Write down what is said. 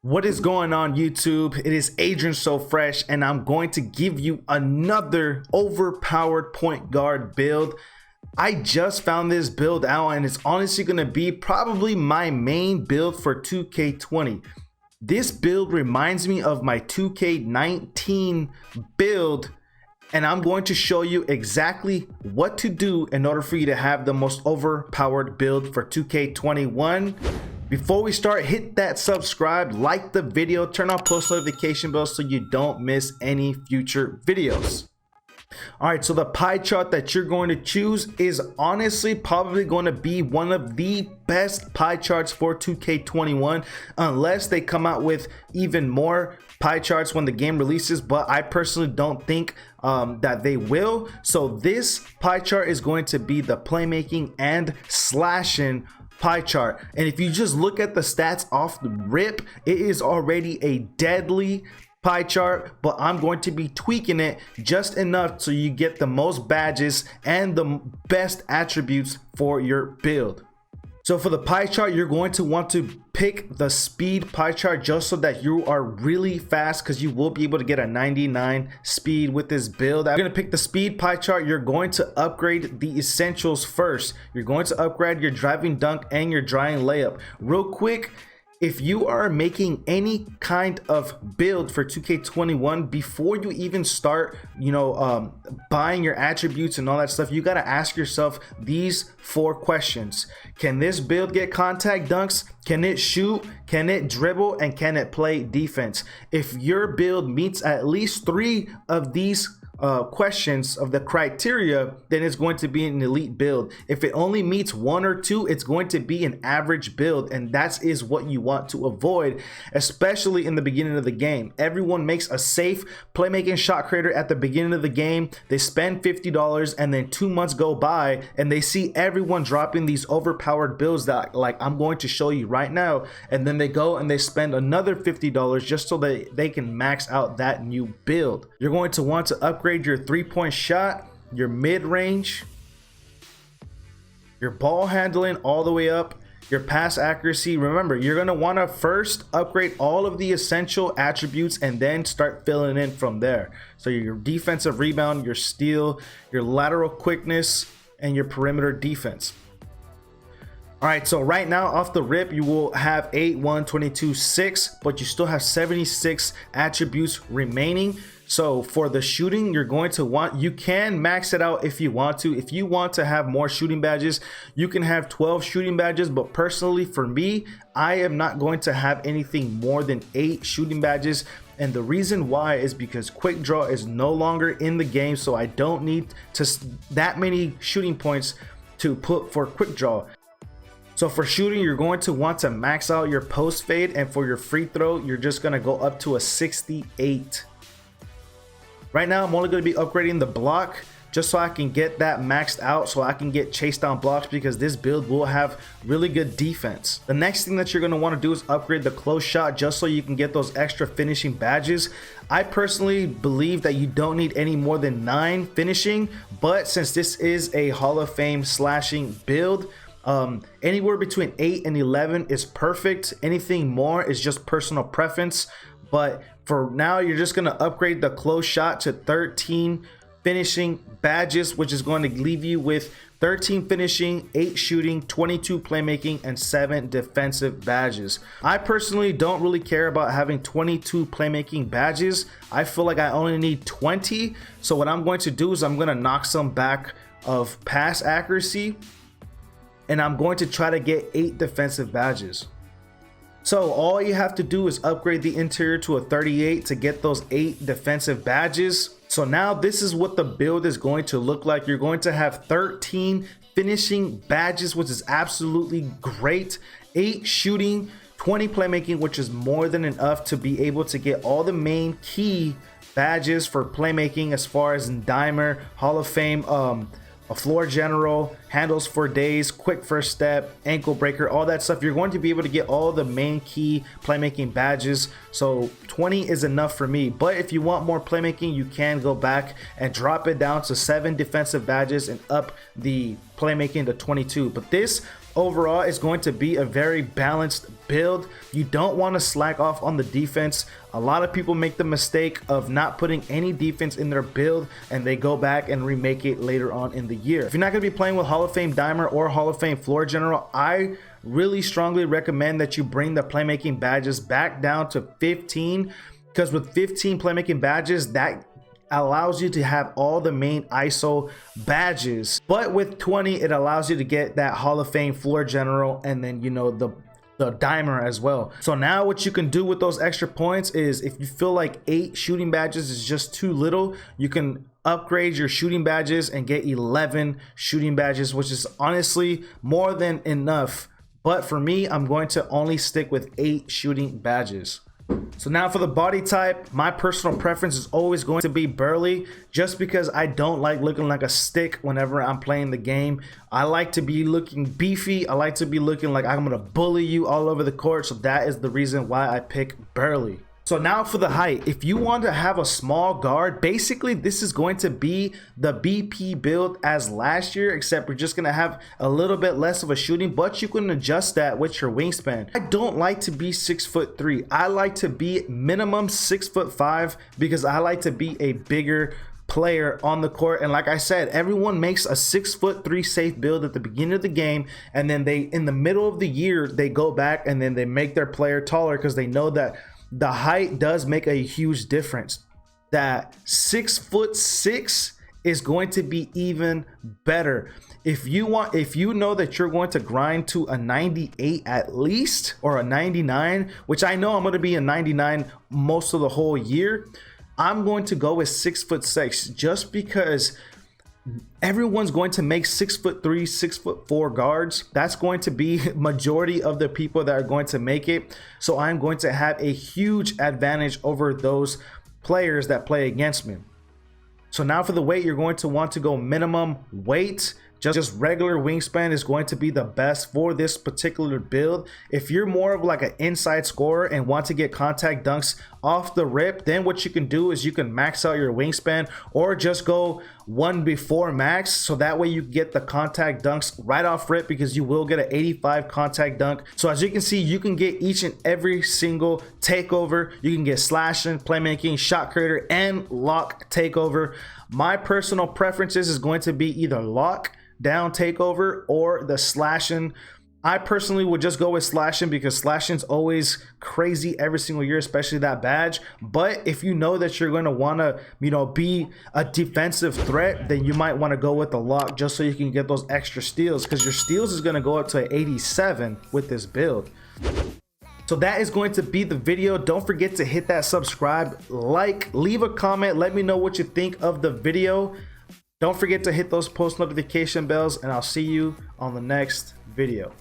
What is going on YouTube? It is AdriansofreshYT and I'm going to give you another overpowered point guard build. I just found this build out and it's honestly going to be probably my main build for 2K20. This build reminds me of my 2K19 build, and I'm going to show you exactly what to do in order for you to have the most overpowered build for 2K21. Before we start, hit that subscribe, like the video, turn on post notification bell so you don't miss any future videos. All right, so the pie chart that you're going to choose is honestly probably going to be one of the best pie charts for 2K21, unless they come out with even more pie charts when the game releases, but I personally don't think that they will. So this pie chart is going to be the playmaking and slashing pie chart, and if you just look at the stats off the rip, it is already a deadly pie chart, but I'm going to be tweaking it just enough so you get the most badges and the best attributes for your build. So for the pie chart, you're going to want to pick the speed pie chart just so that you are really fast, because you will be able to get a 99 speed with this build. I'm going to pick the speed pie chart. You're going to upgrade the essentials first. You're going to upgrade your driving dunk and your drying layup. Real quick, if you are making any kind of build for 2K21, before you even start, buying your attributes and all that stuff, you got to ask yourself these 4 questions. Can this build get contact dunks? Can it shoot? Can it dribble? And can it play defense? If your build meets at least 3 of these questions of the criteria, then it's going to be an elite build. If it only meets 1 or 2, it's going to be an average build, and that is what you want to avoid, especially in the beginning of the game. Everyone makes a safe playmaking shot creator at the beginning of the game. They spend $50 and then 2 months go by and they see everyone dropping these overpowered builds that, like, I'm going to show you right now, and then they go and they spend another $50 just so that they can max out that new build. You're going to want to upgrade your 3-point shot, your mid-range, your ball handling all the way up, your pass accuracy. Remember, you're going to want to first upgrade all of the essential attributes and then start filling in from there. So your defensive rebound, your steal, your lateral quickness, and your perimeter defense. All right, so right now off the rip, you will have 8, 1, 22, 6, but you still have 76 attributes remaining. So for the shooting, you're going to want, you can max it out if you want to. If you want to have more shooting badges, you can have 12 shooting badges, but personally for me, I am not going to have anything more than 8 shooting badges. And the reason why is because quick draw is no longer in the game, so I don't need that many shooting points to put for quick draw. So for shooting, you're going to want to max out your post fade, and for your free throw, you're just going to go up to a 68. Right now, I'm only going to be upgrading the block just so I can get that maxed out, so I can get chase down blocks, because this build will have really good defense. The next thing that you're going to want to do is upgrade the close shot just so you can get those extra finishing badges. I personally believe that you don't need any more than 9 finishing, but since this is a Hall of Fame slashing build, anywhere between 8 and 11 is perfect. Anything more is just personal preference, but for now, you're just going to upgrade the close shot to 13 finishing badges, which is going to leave you with 13 finishing, 8 shooting, 22 playmaking, and 7 defensive badges. I personally don't really care about having 22 playmaking badges. I feel like I only need 20. So what I'm going to do is I'm going to knock some back of pass accuracy, and I'm going to try to get 8 defensive badges. So all you have to do is upgrade the interior to a 38 to get those 8 defensive badges. So now this is what the build is going to look like. You're going to have 13 finishing badges, which is absolutely great, 8 shooting, 20 playmaking, which is more than enough to be able to get all the main key badges for playmaking, as far as in Dimer, Hall of Fame, a floor general, handles for days, quick first step, ankle breaker, all that stuff. You're going to be able to get all the main key playmaking badges. So 20 is enough for me, but if you want more playmaking, you can go back and drop it down to 7 defensive badges and up the playmaking to 22. But this overall is going to be a very balanced build. You don't want to slack off on the defense. A lot of people make the mistake of not putting any defense in their build, and they go back and remake it later on in the year. If you're not going to be playing with Hall of Fame Dimer or Hall of Fame Floor General, I really strongly recommend that you bring the playmaking badges back down to 15, because with 15 playmaking badges, that allows you to have all the main ISO badges. But with 20, it allows you to get that Hall of Fame Floor General, and then, you know, the dimer as well. So now what you can do with those extra points is, if you feel like 8 shooting badges is just too little, you can upgrade your shooting badges and get 11 shooting badges, which is honestly more than enough. But for me, I'm going to only stick with 8 shooting badges. So now for the body type, my personal preference is always going to be burly, just because I don't like looking like a stick whenever I'm playing the game. I like to be looking beefy. I like to be looking like I'm gonna bully you all over the court. So that is the reason why I pick burly. So now for the height, if you want to have a small guard, basically this is going to be the BP build as last year, except we're just going to have a little bit less of a shooting, but you can adjust that with your wingspan. I don't like to be 6'3". I like to be minimum 6'5", because I like to be a bigger player on the court. And like I said, everyone makes a 6'3" safe build at the beginning of the game, and then they, in the middle of the year, they go back and then they make their player taller, because they know that the height does make a huge difference. That 6'6" is going to be even better. If you know that you're going to grind to a 98 at least, or a 99, which I know I'm going to be a 99 most of the whole year, I'm going to go with 6'6", just because everyone's going to make 6'3", 6'4" guards. That's going to be majority of the people that are going to make it. So I'm going to have a huge advantage over those players that play against me. So now for the weight, you're going to want to go minimum weight. Just regular wingspan is going to be the best for this particular build. If you're more of like an inside scorer and want to get contact dunks off the rip, then what you can do is you can max out your wingspan, or just go one before max, so that way you get the contact dunks right off rip, because you will get an 85 contact dunk. So as you can see, you can get each and every single takeover. You can get slashing, playmaking, shot creator, and lock takeover. My personal preferences is going to be either lock down takeover or the slashing. I personally would just go with slashing, because slashing is always crazy every single year, especially that badge. But if you know that you're going to want to, you know, be a defensive threat, then you might want to go with the lock, just so you can get those extra steals, because your steals is going to go up to 87 with this build. So that is going to be the video. Don't forget to hit that subscribe, like, leave a comment, let me know what you think of the video. Don't forget to hit those post notification bells, and I'll see you on the next video.